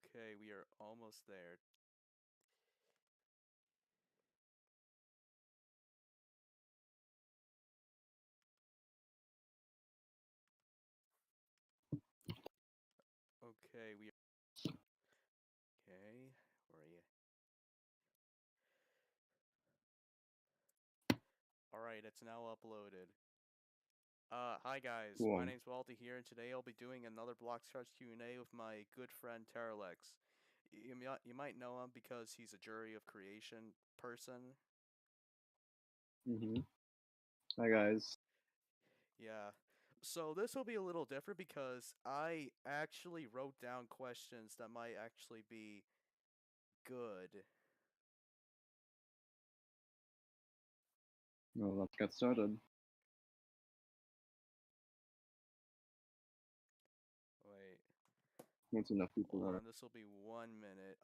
Okay, we are almost there. Okay, we okay. Where are you? All right, it's now uploaded. Hi guys. My Cool. name's Walter here, and today I'll be doing another Block Stars Q&A with my good friend terralex. You might know him because he's a jury of creation person. Mm-hmm. Hi guys. Yeah. So this will be a little different because I actually wrote down questions that might actually be good. Well, let's get started. Wait, Once enough people hold are. on. This will be 1 minute.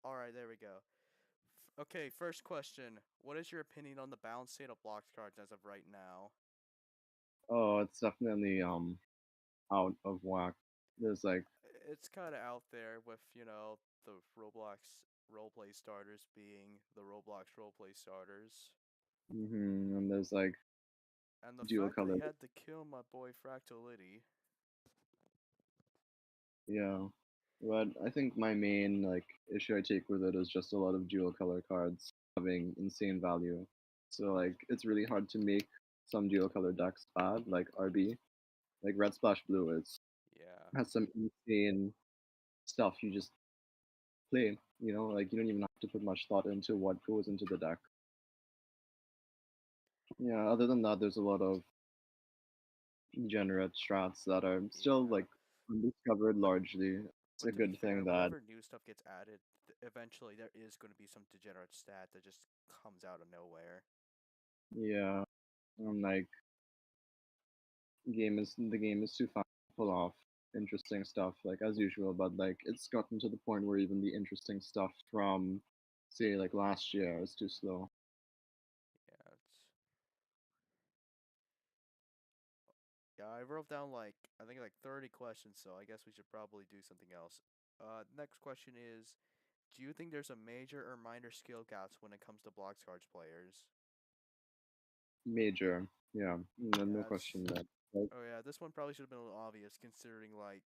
All right, there we go. Okay, first question. What is your opinion on the balance state of blocked cards as of right now? Oh, it's definitely out of whack. There's like It's kind of out there with, the Roblox roleplay starters being the Roblox roleplay starters. and there's like And the dual fact that they color. had to kill my boy Fractality. Yeah. But I think my main like issue I take with it is just a lot of dual color cards having insane value. So like it's really hard to make some dual color decks bad, like RB. Like red splash blue is Yeah. has some insane stuff you just play. Like you don't even have to put much thought into what goes into the deck. Yeah, other than that, there's a lot of degenerate strats that are still Yeah. like undiscovered But largely. It's a but to be good fair, thing that, whenever new stuff gets added, eventually there is going to be some degenerate stat that just comes out of nowhere. yeah, like the game is too fast to pull off interesting stuff like as usual, but like it's gotten to the point where even the interesting stuff from say like last year is too slow. Yeah, I wrote down like I think like 30 questions, so I guess we should probably do something else. Next question is, do you think there's a major or minor skill gaps when it comes to Blox Cards players? Major, yeah, no Yeah, it's question that. Like, oh yeah, this one probably should have been a little obvious considering like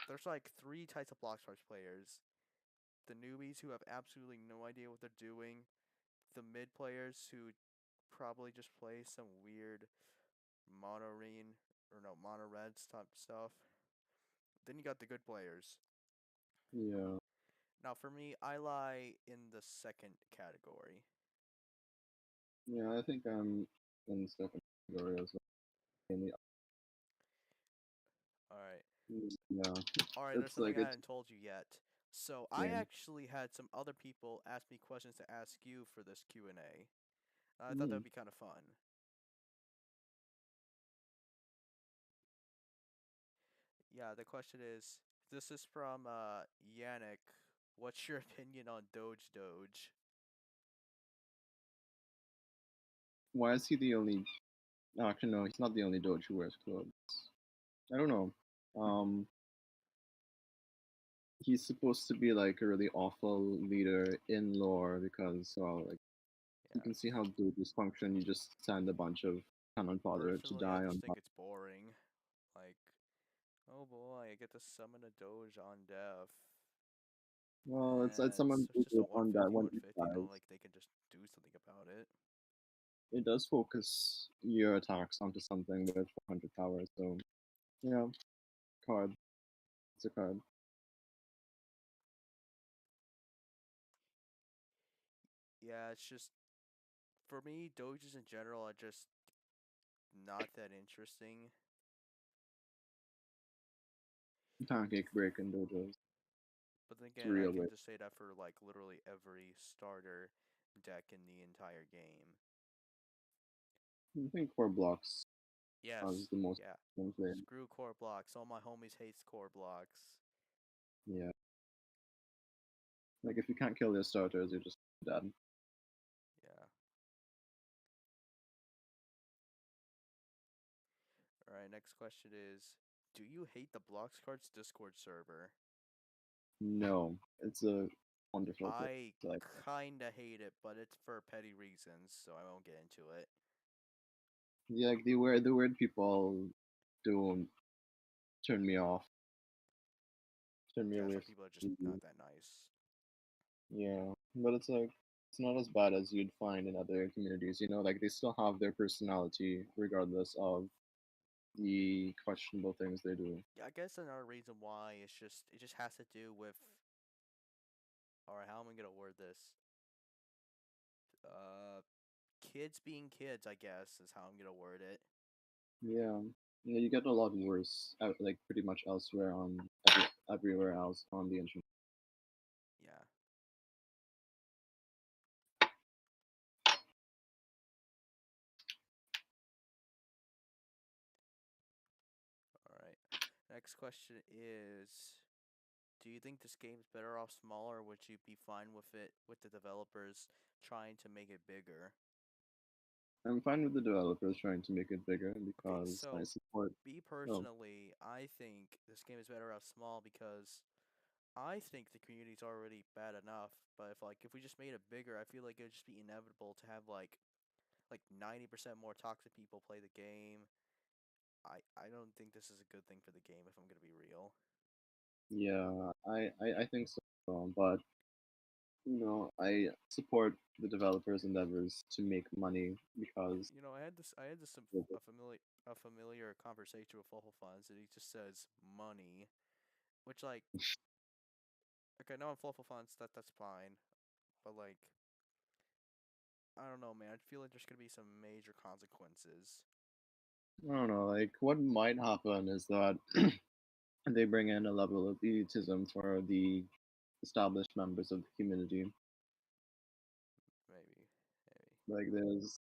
there's like three types of Blox Cards players. The newbies who have absolutely no idea what they're doing, the mid players who probably just play some weird mono or no mono reds type stuff. Then you got the good players. yeah, Now, for me, I lie in the second category. yeah, I think I'm in the second category as well. Mainly, All right. yeah, All right, there's it's something like I it's hadn't told you yet. So, I game. actually had some other people ask me questions to ask you for this Q&A. I thought that Mm. would be kind of fun. Yeah, the question is, this is from Yannick. What's your opinion on Doge Doge? Why is he the only? Actually, no, he's not the only Doge who wears clothes. I don't know. Um, he's supposed to be like a really awful leader in lore because, well, like you Yeah, can see how Doges function. You just send a bunch of cannon fodder to personally, I die just on. think it's boring. Like, oh boy, I get to summon a Doge on death. Well, it's It's someone who just a on that 150, when he 150. Not dies. like they can just do something about it. It does focus your attacks onto something with 400 power. So yeah, card. It's a card. Yeah, it's just for me, doges in general are just not that interesting. Pancake break in dojos. But then It's a again, I real can way. just say that for like literally every starter deck in the entire game. I think core blocks has Yes, the most yeah. gameplay. Screw core blocks. All my homies hates core blocks. Yeah. Like if you can't kill their starters, you're just dead. Yeah. Alright, next question is, do you hate the Blocks Cards Discord server? No, it's a wonderful place. I Like, kinda hate it, but it's for petty reasons, so I won't get into it. yeah, like the weird people do turn me off, turn me Yeah, away some from people are just the not that nice. yeah. But it's like it's not as bad as you'd find in other communities. Like they still have their personality regardless of the questionable things they do. Yeah, I guess another reason why is just it just has to do with, alright, how am I gonna word this? Uh, kids being kids, I guess, is how I'm gonna word it. Yeah. Yeah, you get a lot worse, like pretty much elsewhere on everywhere else on the internet. Yeah. Alright. Next question is, do you think this game's better off smaller, or would you be fine with it with the developers trying to make it bigger? I'm fine with the developers trying to make it bigger Okay, because I so support. me Oh, personally, I think this game is better off small because I think the community's already bad enough, but if we just made it bigger, I feel like it would just be inevitable to have like 90% more toxic people play the game. I don't think this is a good thing for the game if I'm gonna be real. yeah, I think so, but I support the developers' endeavors to make money because I had this a familiar conversation with Full Funds, and he just says money, which like I know I'm Full Funds, that's fine, but like I don't know, man. I feel like there's gonna be some major consequences. I don't know, like what might happen is that they bring in a level of elitism for the established members of the community. Maybe, maybe. Like there's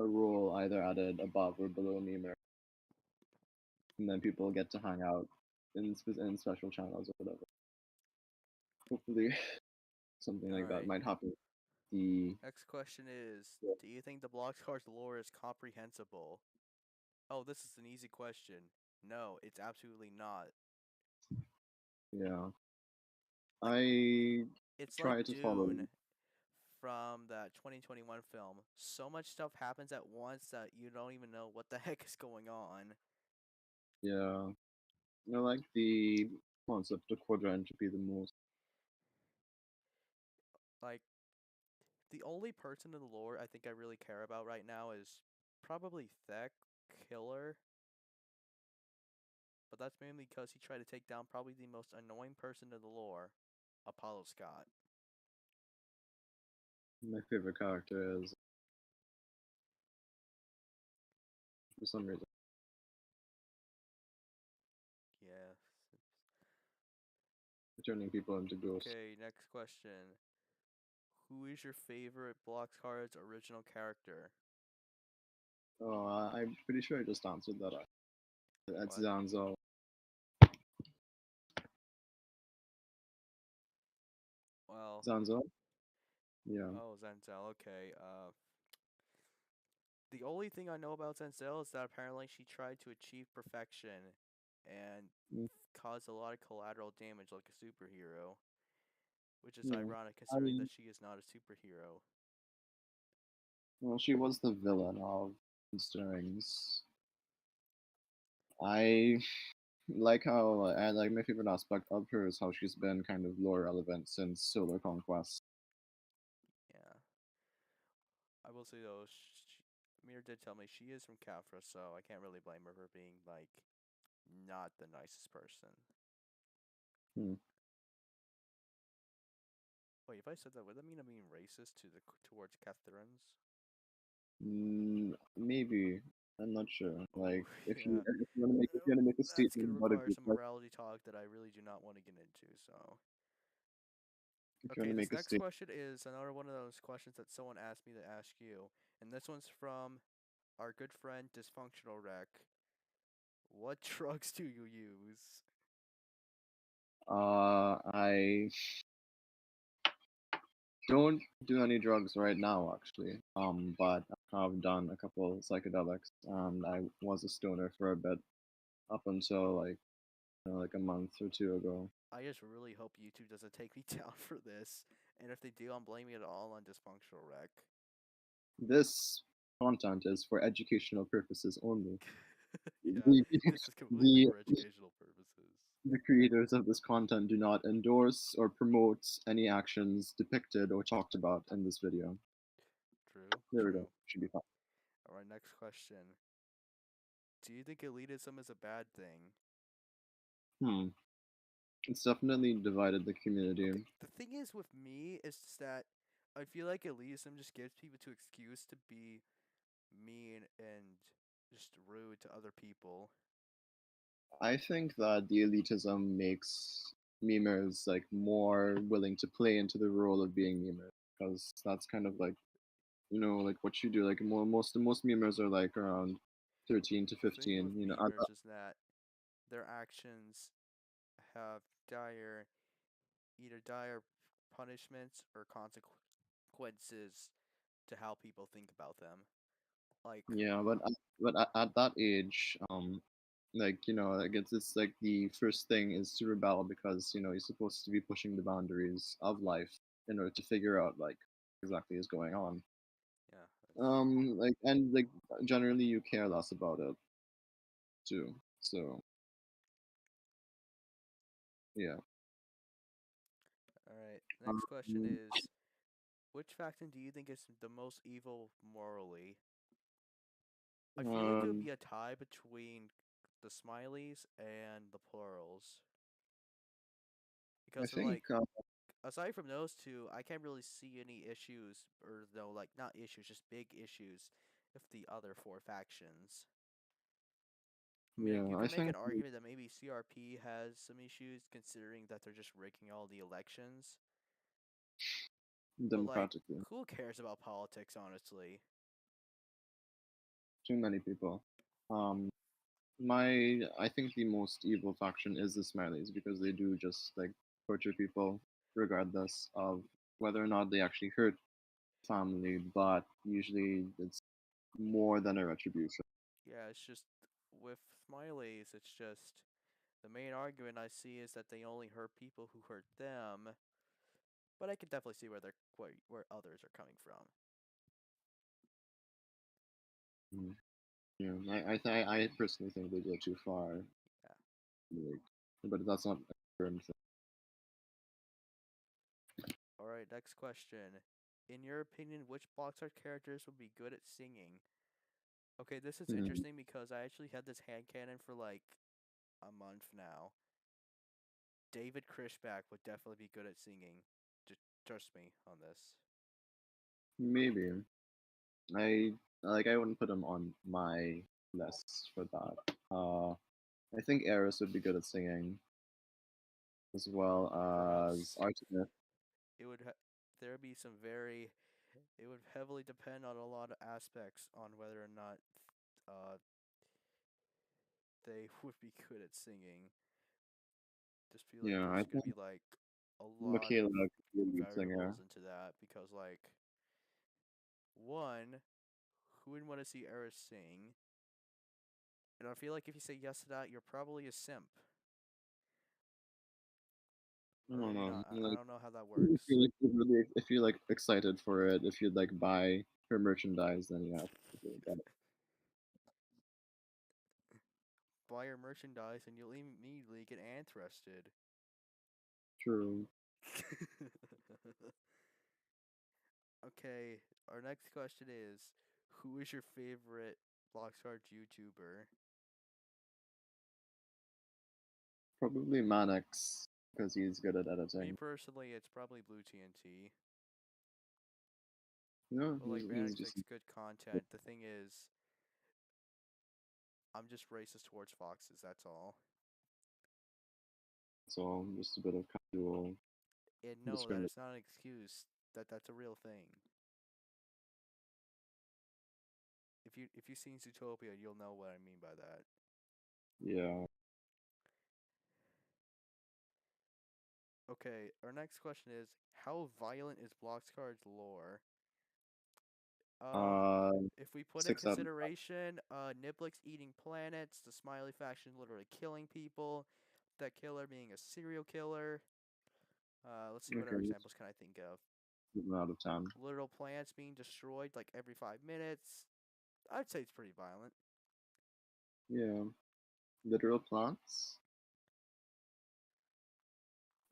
a rule either added above or below Mimir, and then people get to hang out in special channels or whatever. Hopefully, something All like that right. might happen. The Next question is, do you think the Bloxcars lore is comprehensible? Oh, this is an easy question. No, it's absolutely not. Yeah, Like I it's like try to follow. Dune from that 2021 film. So much stuff happens at once that you don't even know what the heck is going on. Yeah, I like the concept of quadrantropy the most. Like the only person in the lore I think I really care about right now is probably Thek Killer, but that's mainly because he tried to take down probably the most annoying person in the lore, Apollo Scott. My favorite character is for some reason Yeah. turning people into ghosts. Okay, next question. Who is your favorite Bloxcard's original character? Oh, I'm pretty sure I just answered that. That's What? Zanzo. Well, Zanzo? Yeah. oh, Zenzel, okay. The only thing I know about Zenzel is that apparently she tried to achieve perfection and Mm, caused a lot of collateral damage like a superhero, which is yeah. ironic considering I that she is not a superhero. Well, she was the villain of Stirrings. I like how I like my favorite aspect of her is how she's been kind of lore relevant since Solar Conquest. Yeah. I will say though, Mir did tell me she is from Kafra, so I can't really blame her for being like not the nicest person. Hmm. Wait, if I said that, would that mean I'm being racist towards Catharines? Maybe I'm not sure. Oh, Like if you yeah. if you want to make if you want to make a That's gonna statement about a require group some like morality talk that I really do not want to get into, so. if you want Okay, to this make a next statement. question is another one of those questions that someone asked me to ask you. And this one's from our good friend Dysfunctional Rec. What drugs do you use? I don't do any drugs right now, actually. But I have done a couple psychedelics, and I was a stoner for a bit up until like a month or two ago. I just really hope YouTube doesn't take me down for this, and if they do, I'm blaming it all on dysfunctional wreck. This content is for educational purposes only. Yeah, The, this is completely the, for educational purposes. the creators of this content do not endorse or promote any actions depicted or talked about in this video. True, There we go. true. Should be fine. All right, next question. Do you think elitism is a bad thing? Hmm. It's definitely divided the community. Okay, the thing is with me is just that I feel like elitism just gives people to excuse to be mean and just rude to other people. I think that the elitism makes memers like more willing to play into the role of being memers because that's kind of like like what you do. Like most memers are like around 13 to The thing 15. with memers is that their actions have dire, either dire punishments or consequences to how people think about them. Like, Yeah, but at that age, like it's like the first thing is to rebel because you're supposed to be pushing the boundaries of life in order to figure out like exactly is going on. yeah, that's Like generally you care less about it too. So yeah. all right. Next question Um, is, which faction do you think is the most evil morally? I feel like it would um, be a tie between the smileys and the plurals I because they're think like, aside from those two, I can't really see any issues, or no, like not issues, just big issues with the other four factions. I mean, yeah, you I can make think an argument that maybe CRP has some issues considering that they're just rigging all the elections. But like, democratically, who cares about politics, honestly? too many people. Um, I think the most evil faction is the Smileys because they do just like torture people regardless of whether or not they actually hurt family, but usually it's more than a retribution. Yeah, it's just with smileys, it's just the main argument I see is that they only hurt people who hurt them. But I can definitely see where others are coming from. Mm. Yeah, I personally think they go too far, Yeah. like, but that's not a firm All right. Next question. In your opinion, which box art characters would be good at singing? Okay, this is thing. interesting because I actually had this hand cannon for like a month now. David Krishback would definitely be good at singing. Just trust me on this. Maybe I I wouldn't put him on my list for that. I think Eris would be good at singing as well For as us, Artemis. it would there would be some very it would heavily depend on a lot of aspects on whether or not uh they would be good at singing. Just feel like Yeah, I there's gonna think be like a lot of Michaela could be a lead singer. variables into that because like one, who wouldn't want to see Eris sing? And I feel like if you say yes to that, you're probably a simp. I Or don't maybe know. not. I Like don't know how that if works. you like really if you're like excited for it, if you'd like buy her merchandise, then yeah. That. Buy your merchandise and you'll immediately get interested. True. Okay, our next question is, who is your favorite Bloxart YouTuber? Probably Manix because he's good at Me editing. personally, it's probably Blue TNT. No, But like he's Vanix just makes good content. The thing is, I'm just racist towards foxes, that's all. so just a bit of casual And no, that discrimination. is not an excuse. That's a real thing. If you've seen Zootopia, you'll know what I mean by that. Yeah. Okay, our next question is how violent is Bloxcard's lore? Um, Uh, if we put in 6 out. consideration, Niblix eating planets, the Smiley faction literally killing people, that killer being a serial killer. Let's see what Okay, other let's examples can I think of. move out of town. Literal plants being destroyed like every 5 minutes. I'd say it's pretty violent. Yeah, literal plants.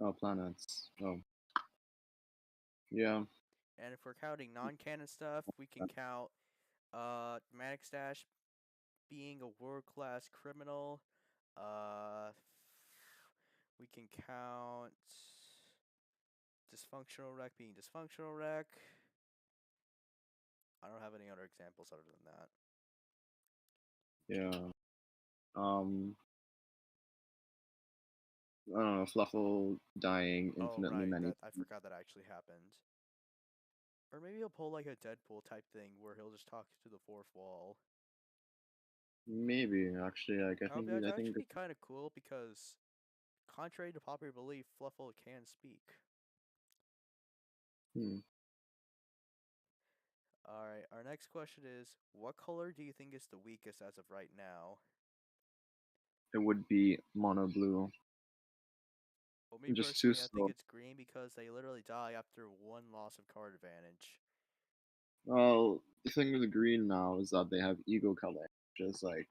Oh, planets. Oh, yeah. And if we're counting non-canon stuff, we can count Manic Stash being a world-class criminal. Uh, we can count Dysfunctional Wreck being Dysfunctional Wreck. I don't have any other examples other than that. Yeah. Um, I don't know. Fluffle dying Oh infinitely right, many that I forgot that actually happened. Or maybe he'll pull like a Deadpool type thing where he'll just talk to the fourth wall. maybe actually. Like I That would think be I think actually be kind of cool because, contrary to popular belief, Fluffle can speak. hmm, Alright, our next question is what color do you think is the weakest as of right now? it would be mono blue. Well, me Just too personally, I think slow. it's green because they literally die after one loss of card advantage. Well, the thing with the green now is that they have ego color, which is like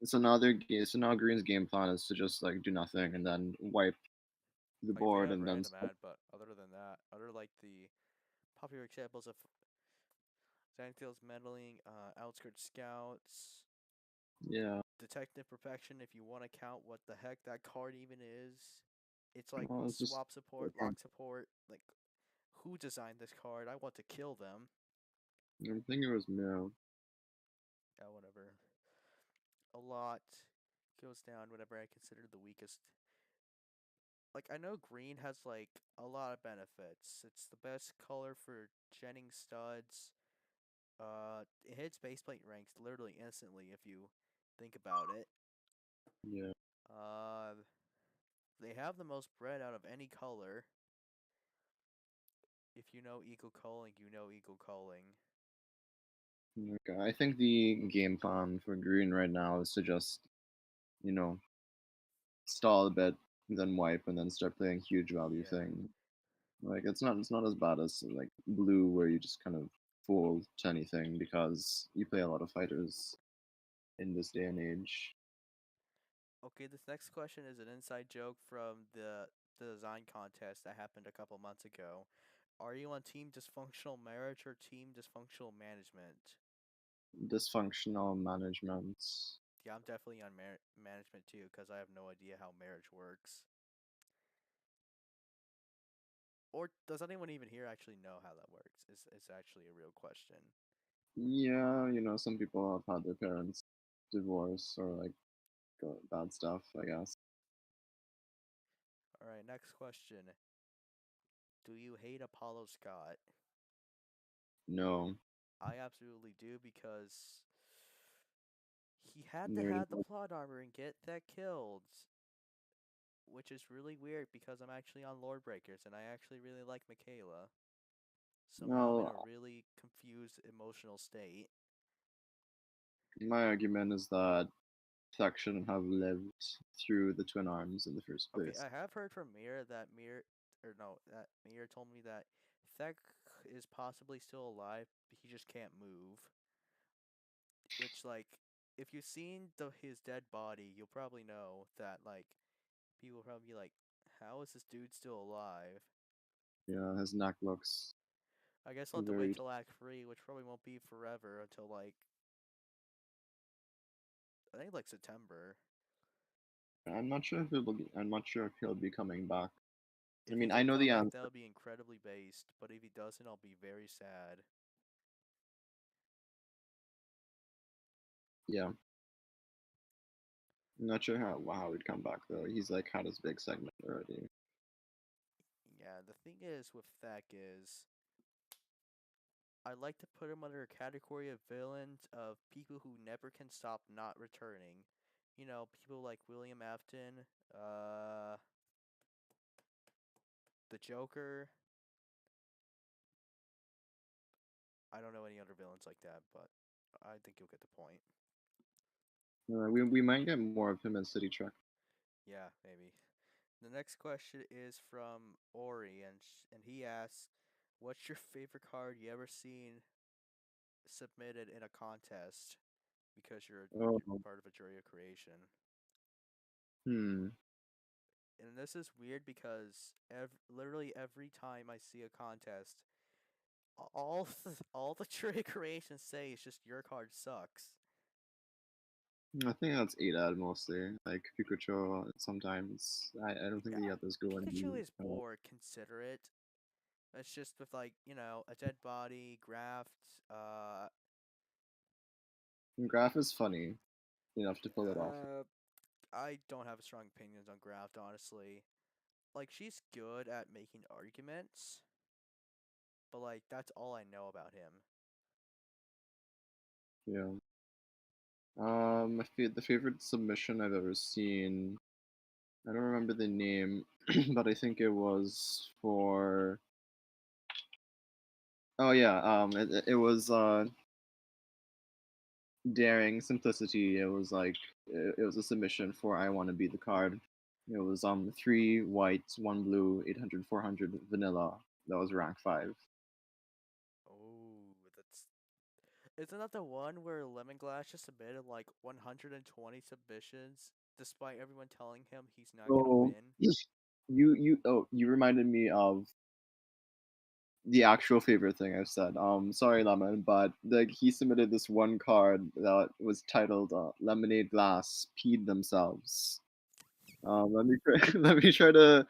it's another game. So now Green's game plan is to just like do nothing and then wipe the Like, they board have and then random start. ad, but other than that, other like the popular examples of Xanathiel's meddling, Outskirt Scouts, Yeah. Detective Perfection, if you want to count what the heck that card even is. It's like Well, it's just swap support, lock support. Like, who designed this card? I want to kill them. I think it was Miro. Yeah, whatever. A lot goes down whenever I consider the weakest. Like, I know green has, like, a lot of benefits. It's the best color for genning studs. It hits baseplate ranks literally instantly if you think about it. Yeah. Uh, they have the most bread out of any color. If you know eco culling, you know eco culling. Okay. I think the game plan for Green right now is to just, you know, stall a bit, then wipe, and then start playing huge value Yeah. thing. Like it's not as bad as like Blue where you just kind of fold to anything because you play a lot of fighters in this day and age. Okay, this next question is an inside joke from the design contest that happened a couple months ago. Are you on team dysfunctional marriage or team dysfunctional management? Dysfunctional management. Yeah, I'm definitely on management too because I have no idea how marriage works. Or does anyone even here actually know how that works? Is actually a real question. Yeah, some people have had their parents divorce or like bad stuff, I guess. All right, next question. Do you hate Apollo Scott? No, I absolutely do because he had to near have the the plot armor and get that killed, which is really weird because I'm actually on Lord Breakers and I actually really like Michaela. So now I'm in a well, really confused emotional state. my argument is that Tech shouldn't have lived through the twin arms in the first Okay, place. I have heard from Mir that that Mir told me that Thek is possibly still alive, but he just can't move. Which, like, if you've seen his dead body, you'll probably know that, like, people will probably be like, how is this dude still alive? Yeah, his neck looks I guess I'll have to wait very. till Act 3, which probably won't be forever until, like, I think, like, September. I'm not sure if he'll be coming back. I If he mean, I did know come the back, that answer. would be incredibly based, but if he doesn't, I'll be very sad. Yeah, I'm not sure how he'd come back though. He's like had his big segment already. Yeah, the thing is with Thek is I like to put him under a category of villains of people who never can stop not returning. You know, people like William Afton, The Joker. I don't know any other villains like that, but I think you'll get the point. We might get more of him in City Trek. Yeah, maybe. The next question is from Ori, and he asks, "What's your favorite card you ever seen submitted in a contest because Oh, you're part of a jury of creation?" hmm. And this is weird because literally every time I see a contest, all the jury of creations say is just your card sucks. I think that's 8 ad mostly. Like Pikachu sometimes. I don't think Yeah, the others go Pikachu any. is more considerate. It's just with like a dead body, graft, Graph is funny enough to pull it off. uh, I don't have strong opinions on Graft, honestly. Like, she's good at making arguments, but, like, that's all I know about him. Yeah. The favorite submission I've ever seen. I don't remember the name, but I think it was for. Oh yeah. It was daring simplicity. It was like it was a submission for I want to be the card. It was 3 white, 1 blue, 800, 400 vanilla. That was rank 5. Oh, that's. Isn't that the one where Lemonglass just submitted like 120 submissions despite everyone telling him he's not gonna So win? you reminded me of the actual favorite thing I've said. Sorry, Lemon, but like he submitted this one card that was titled "Lemonade Glass Peed Themselves." Let me try, let me try to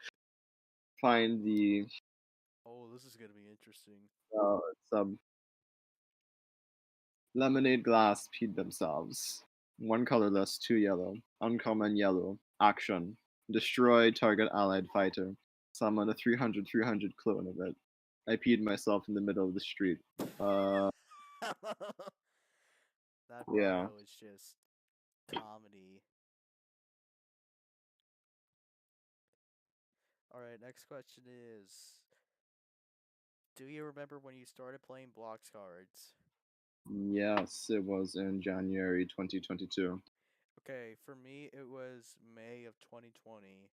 find the Oh, this is gonna be interesting. sub. Lemonade Glass peed themselves. One colorless, 2 yellow. Uncommon yellow. Action. Destroy target allied fighter. Summon a 300 clone of it. I peed myself in the middle of the street. Uh, That yeah. bio is just comedy. Alright, next question is, do you remember when you started playing blocks cards? Yes, it was in January 2022. Okay, for me it was May of 2020,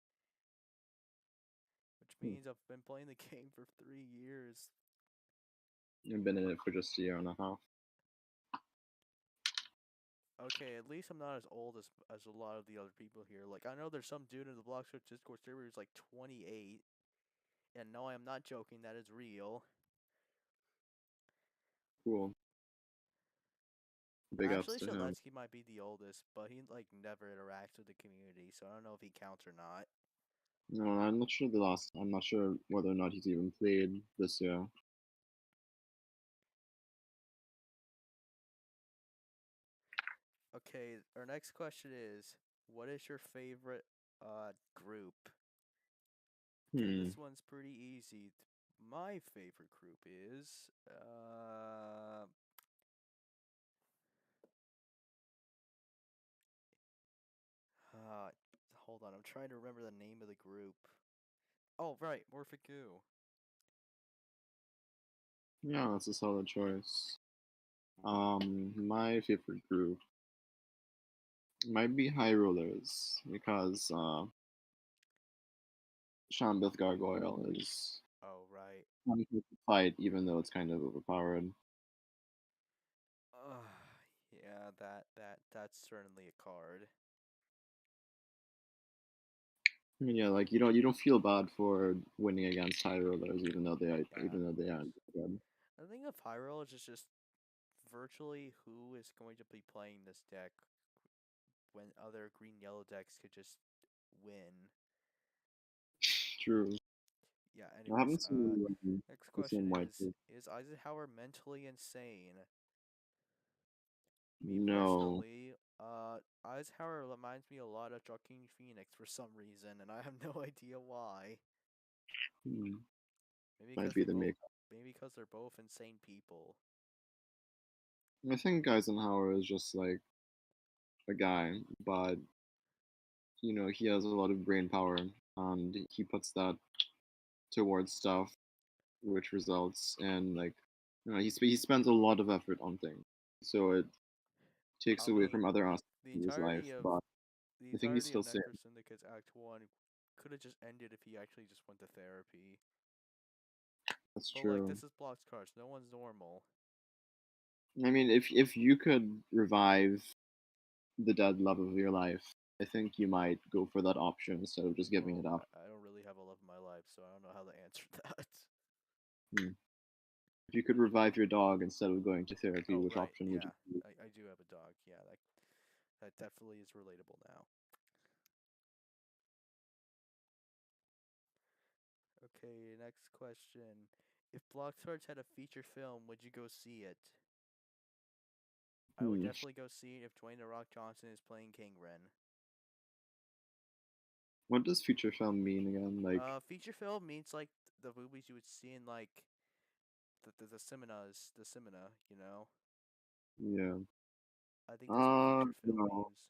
which means I've been playing the game for 3 years. I've been in it for just a year and a half. Okay, at least I'm not as old as a lot of the other people here. Like, I know there's some dude in the Blocks Search Discord server who's like 28, and no, I am not joking, that is real. Cool. Big ups Actually, to him. Shaletsky might be the oldest, but he like never interacts with the community, so I don't know if he counts or not. No, I'm not sure the last. I'm not sure whether or not he's even played this year. Okay, our next question is, what is your favorite group? Okay, Hmm. this one's pretty easy. My favorite group is uh hold on, I'm trying to remember the name of the group. Oh, right, Morphic Goo. Yeah, that's a solid choice. My favorite group might be High Rollers because Shambith Gargoyle is Oh, right. fun to fight, even though it's kind of overpowered. Uh, yeah, that's certainly a card. I mean, yeah, like you don't feel bad for winning against High Rollers, Yeah. even though they aren't good. The thing of Hyrule is just virtually who is going to be playing this deck when other green yellow decks could just win. True. Yeah, I anyways, haven't seen anyone next the question same white. is Eisenhower mentally insane? Me No. personally, Eisenhower reminds me a lot of Joaquin Phoenix for some reason, and I have no idea why. Hmm. Maybe Might because be the make. they're both insane people. I think Eisenhower is just like a guy, but he has a lot of brain power, and he puts that towards stuff, which results in like, he spends a lot of effort on things, so it takes I away from mean, other aspects the of his life. entirety of But the I think he's entirety of still sane. Necro Syndicate's Act One could have just ended if he actually just went to therapy. That's But like, true. this is Block's Cars. No one's normal. I mean, if you could revive the dead love of your life, I think you might go for that option instead of just giving it Well, up. I don't really have a love in my life, so I don't know how to answer that. Hmm. If you could revive your dog instead of going to therapy, Oh which right, option would you yeah, choose? I do have a dog. Yeah, that definitely is relatable now. Okay, next question. If Block Cards had a feature film, would you go see it? I would Hmm. definitely go see it if Dwayne The Rock Johnson is playing King Ren. What does feature film mean again? Like, Feature film means like the movies you would see in like the cinemas, the cinema, you know? yeah. I think that's what feature film No, means.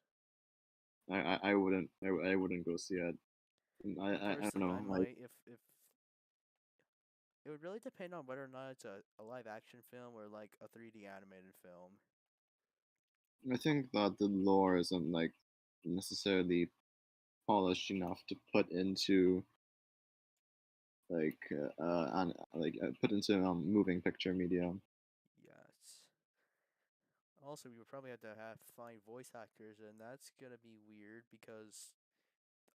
I wouldn't. I wouldn't go see it. I don't Personally, I know. Like, might if it would really depend on whether or not it's a live action film or like a 3D animated film. I think that the lore isn't like necessarily polished enough to put into put into moving picture media. Yes. Also, we would probably have to find voice actors, and that's gonna be weird because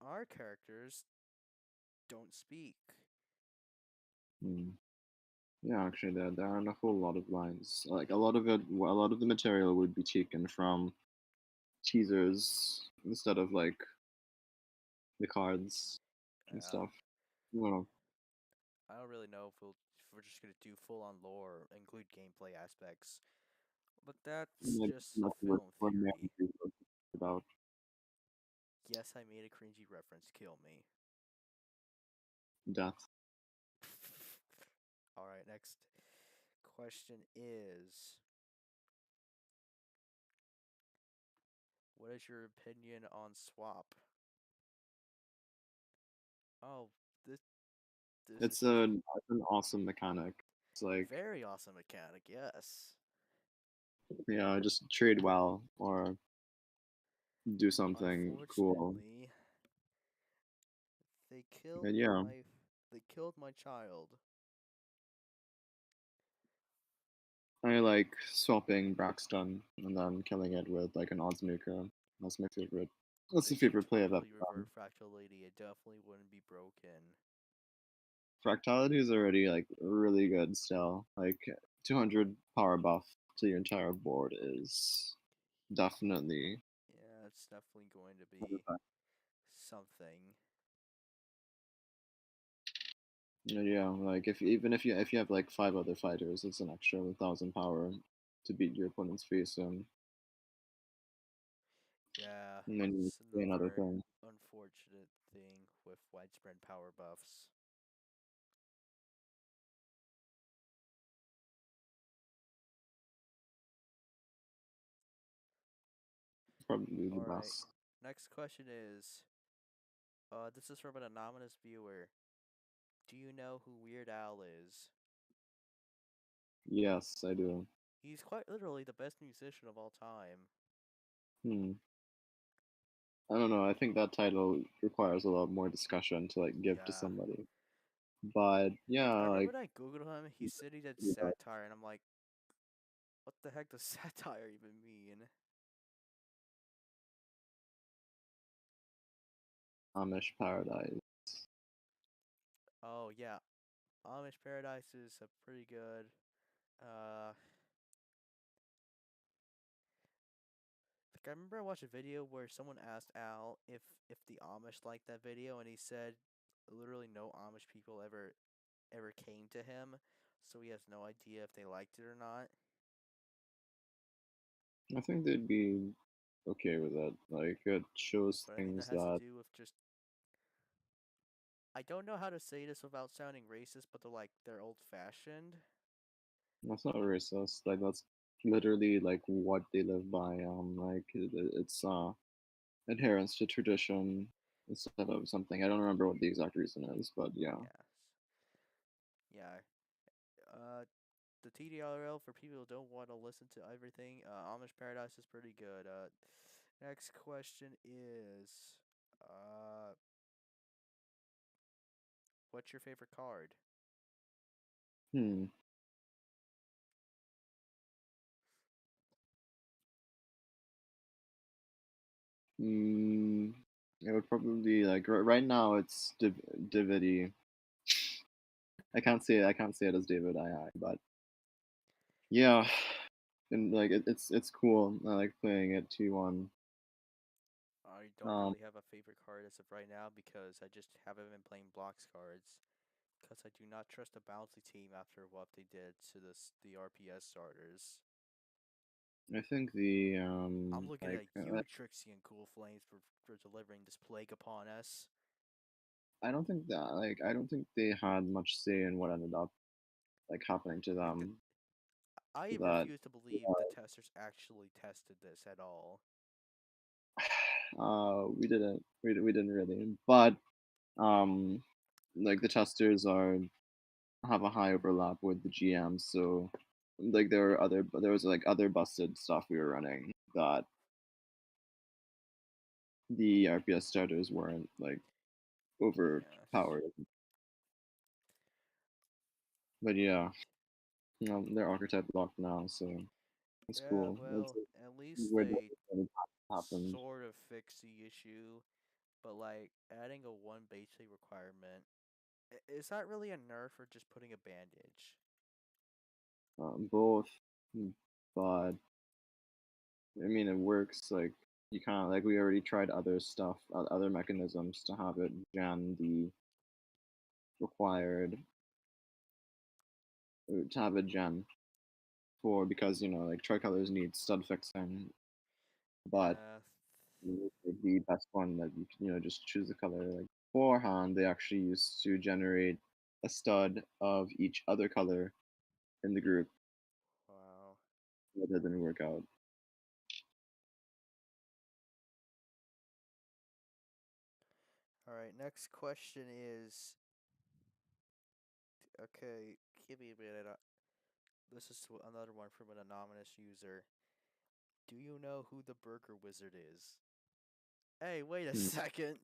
our characters don't speak. Hmm. Yeah, actually, there aren't a whole lot of lines. Like a lot of the material would be taken from teasers instead of like the cards and Yeah, stuff. Well, I don't really know if we're just gonna do full on lore, include gameplay aspects, but that's just not what film what man theory. is about Yes, I made a cringy reference. Kill me. death. All right, next question is, what is your opinion on swap? Oh, this this is It's an awesome mechanic. It's like, very awesome mechanic. Yes. just trade well or do something cool. Unfortunately, And yeah, they killed my child. I like swapping Braxton and then killing it with like an odds maker. That's my favorite. That's the They should favorite play I've ever totally done. revert Fractal Lady. It definitely wouldn't be broken. Fractality is already like really good still. Like 200 power buff to your entire board is definitely Yeah, it's definitely going to one of be the best. something. Yeah, like if you have like five other fighters, it's an extra 1,000 power to beat your opponent's face in, Yeah, and then you it's say another another thing. unfortunate thing with widespread power buffs. Probably the Alright, best. next question is, this is from an anonymous viewer. Do you know who Weird Al is? Yes, I do. He's quite literally the best musician of all time. Hmm. I don't know. I think that title requires a lot more discussion to like give to Yeah. somebody. But Like, I yeah, remember like when I googled him, he said he did yeah, satire, and I'm like, what the heck does satire even mean? Amish Paradise. Oh, yeah. Amish Paradise is a pretty good. Uh, like I remember I watched a video where someone asked Al if the Amish liked that video, and he said literally no Amish people ever came to him, so he has no idea if they liked it or not. I think they'd be okay with it. Like it shows But I think that things has to that do with just I don't know how to say this without sounding racist, but they're old fashioned. that's not racist. Like that's literally like what they live by. Like it's adherence to tradition instead of something. I don't remember what the exact reason is, but yeah. Yes. Yeah. Uh, the TDRL for people who don't want to listen to everything. Amish Paradise is pretty good. Next question is, uh, what's your favorite card? Hmm. Mm, it would probably like right now it's Divinity. I can't say it as David II, but yeah, and like it's cool. I like playing it T1. I don't Um, really have a favorite card as of right now because I just haven't been playing blocks cards. Because I do not trust the bouncy team after what they did to the RPS starters. I think the I'm looking at you, Trixie and Cool Flames, for delivering this plague upon us. I don't think that I don't think they had much say in what ended up like happening to Like the them. I That refuse to believe the testers actually tested this at all. we didn't really, but um like the testers are have a high overlap with the GMs, so like there was like other busted stuff we were running that the RPS starters weren't like Yes. overpowered. But yeah, they're archetype locked now, so it's Yeah, cool. It's well, a at least weird they that happened. sort of fixed the issue, but like adding a one base requirement, is that really a nerf or just putting a bandage? Both, but I mean, it works. Like you can't like we already tried other stuff, other mechanisms to have it gen the required to have it gen for because like tricolors need stud fixing, but Yeah, like, the best one that you can just choose the color like beforehand. They actually used to generate a stud of each other color in the group. wow. That didn't work out. Alright, next question is, okay, give me a minute. This is another one from an anonymous user. Do you know who the Burger Wizard is? Hey, wait a Hmm. second.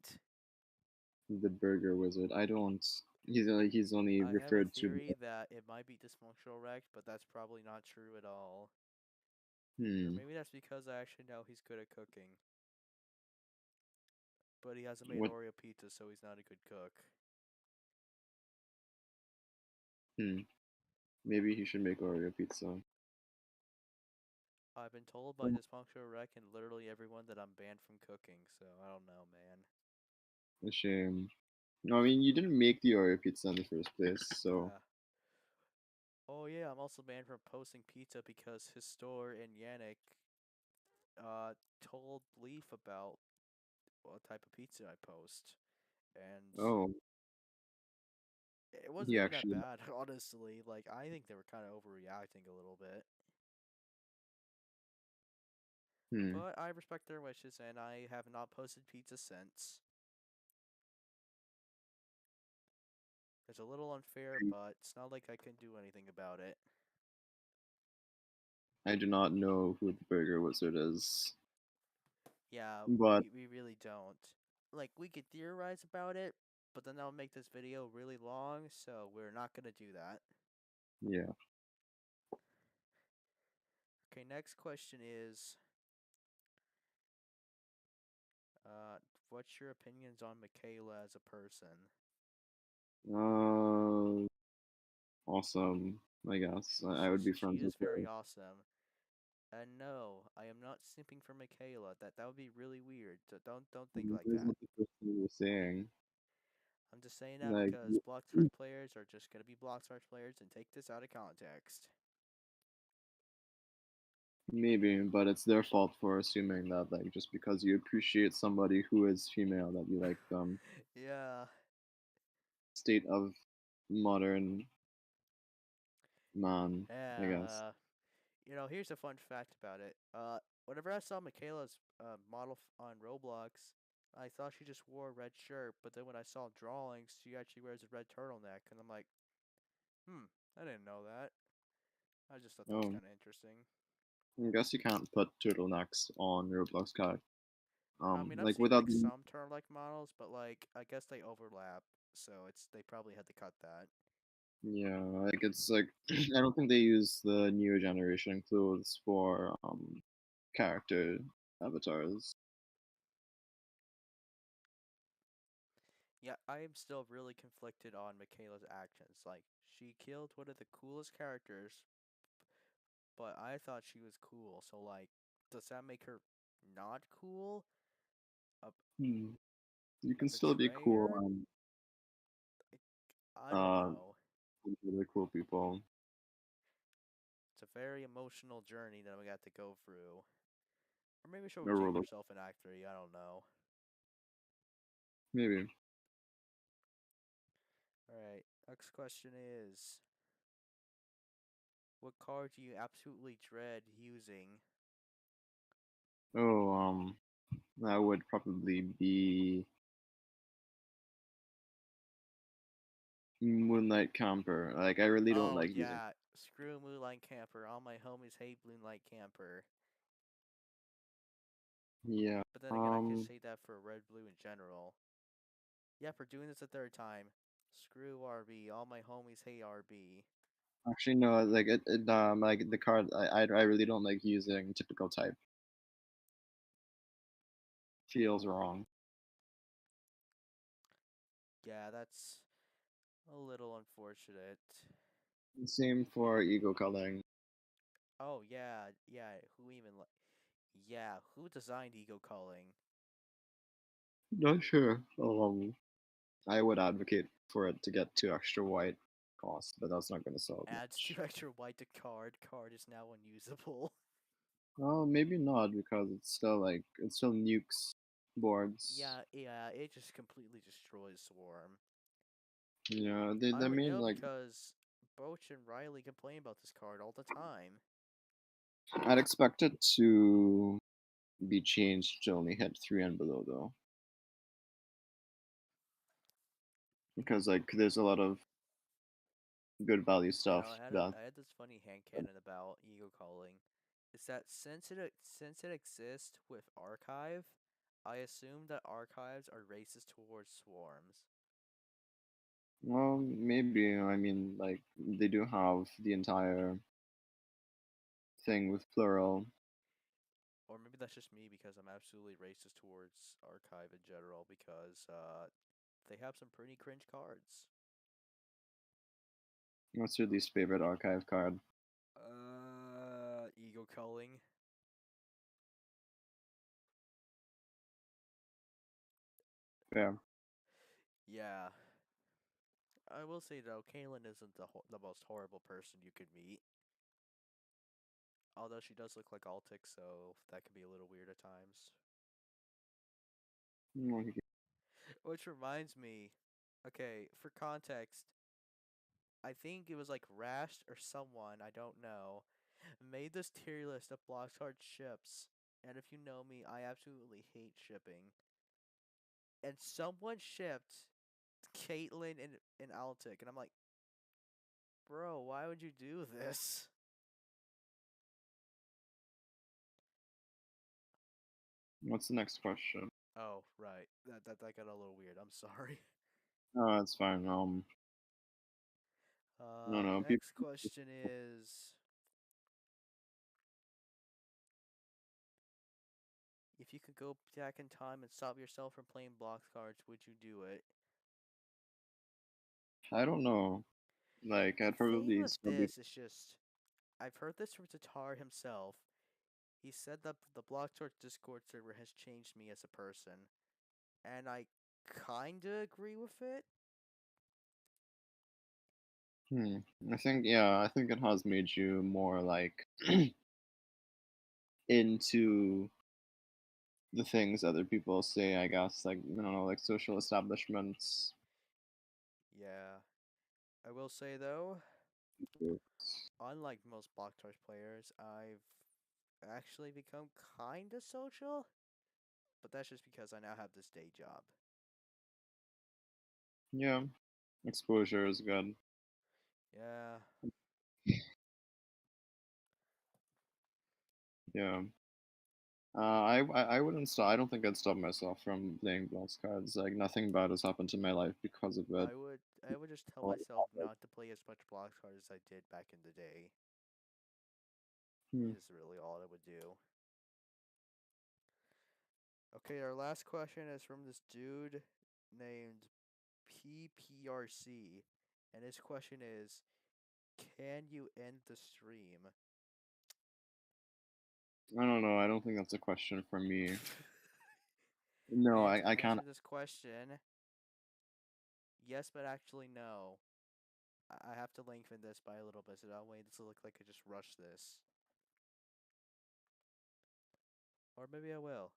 The Burger Wizard. I don't. He's only I have a referred to. theory that it might be dysfunctional Rex, but that's probably not true at all. Or Hmm. maybe that's because I actually know he's good at cooking. But he hasn't made What? Oreo pizza, so he's not a good cook. Hmm. Maybe he should make Oreo pizza. I've been told by Dysfunctional Rec and literally everyone that I'm banned from cooking, so I don't know, man. A shame. No, I mean you didn't make the Oreo pizza in the first place, so Yeah. Oh yeah, I'm also banned from posting pizza because his store and Yannick told Leaf about what type of pizza I post. And oh, it wasn't he even that actually. bad, honestly. Like I think they were kind of overreacting a little bit. Hmm. But I respect their wishes and I have not posted pizza since. It's a little unfair, but it's not like I can do anything about it. I do not know who the Burger Wizard is, Yeah, but we really don't. Like, we could theorize about it, but then that would make this video really long, so we're not gonna do that. yeah. Okay, next question is, uh, what's your opinions on Michaela as a person? Uh, awesome. I guess I would be She friends is with very her. awesome. And no, I am not simping for Michaela. That would be really weird. Don't think like Here's that. what the first thing you were saying. I'm just saying that Like because Block Stars players are just gonna be Block Stars players and take this out of context. maybe, but it's their fault for assuming that like just because you appreciate somebody who is female that you like them. Yeah. State of modern man, I Yeah, guess. here's a fun fact about it. Whenever I saw Michaela's model on Roblox, I thought she just wore a red shirt, but then when I saw drawings, she actually wears a red turtleneck, and I'm like, Hmm, I didn't know that. I just thought that was Oh, kind of interesting. I guess you can't put turtlenecks on Roblox card. I mean, I've Like seen without like the some turn-like models, but like I guess they overlap, so it's they probably had to cut that. yeah, like it's like I don't think they use the newer generation clothes for character avatars. Yeah, I am still really conflicted on Michaela's actions. Like, she killed one of the coolest characters, but I thought she was cool. So like, does that make her not cool? A, Hmm. You a can still be cool betrayer? and I don't uh know. with really cool people. It's a very emotional journey that we got to go through. Or maybe she'll Or redeem Roblox, herself in Act 3, I don't know. maybe. Alright, next question is, what card do you absolutely dread using? Oh, that would probably be Moonlight Camper. Like I really don't Oh like using. yeah, screw Moonlight Camper. All my homies hate Moonlight Camper. Yeah. But then again, I could say that for red blue in general. Yeah, for doing this a third time. Screw RB. All my homies hate RB. Actually, no. Like like the card. I really don't like using typical type. Feels wrong. Yeah, that's a little unfortunate. Same for ego culling. Oh yeah, yeah. Who even like? Yeah, who designed ego culling? Not sure. I would advocate for it to get 2 extra white cost, but that's not going to solve Adds two much. extra white to card. Card is now unusable. Well, maybe not because it's still like it still nukes boards. Yeah, yeah. It just completely destroys Swarm. Yeah, I they would made know like because Boach and Riley complain about this card all the time. I'd expect it to be changed to only hit 3 and below though, because like there's a lot of good value You know, stuff that. I had this funny hand cannon about ego calling. Is that since it exists with archive, I assume that archives are racist towards swarms. Well, maybe I mean like they do have the entire thing with plural. Or maybe that's just me because I'm absolutely racist towards archive in general because they have some pretty cringe cards. What's your least favorite archive card? Ego culling. Yeah. Yeah, I will say though, Kaylin isn't the most horrible person you could meet. Although she does look like Altic, so that can be a little weird at times. Which reminds me, okay, for context, I think it was like Rash or someone, I don't know, made this tier list of Bloxhard ships. And if you know me, I absolutely hate shipping. And someone shipped Caitlyn and Altic, and I'm like, bro, why would you do this? What's the next question? Oh, right. That got a little weird. I'm sorry. Oh, that's fine. No, no. People. Next question is, if you could go back in time and stop yourself from playing blocks cards, would you do it? I don't know. Like, The I'd thing probably with still be. this is just, I've heard this from Tatar himself. He said that the Block Torch Discord server has changed me as a person, and I kinda agree with it. Hmm. I think, yeah, I think it has made you more like into the things other people say. I guess, like, I don't know, like social establishments. Yeah. I will say though, unlike most Block Torch players, I've actually become kinda social, but that's just because I now have this day job. Yeah, exposure is good. Yeah. Yeah. I wouldn't stop. I don't think I'd stop myself from playing blocks cards. Like nothing bad has happened to my life because of it. I would just tell myself not to play as much block cards as I did back in the day. Hmm. Is really all I would do. Okay, our last question is from this dude named PPRC, and his question is, can you end the stream? I don't know. I don't think that's a question for me. No, And to I can't. answer this question, yes, but actually no. I have to lengthen this by a little bit, so that way this will look like I just rushed this. Or maybe I will.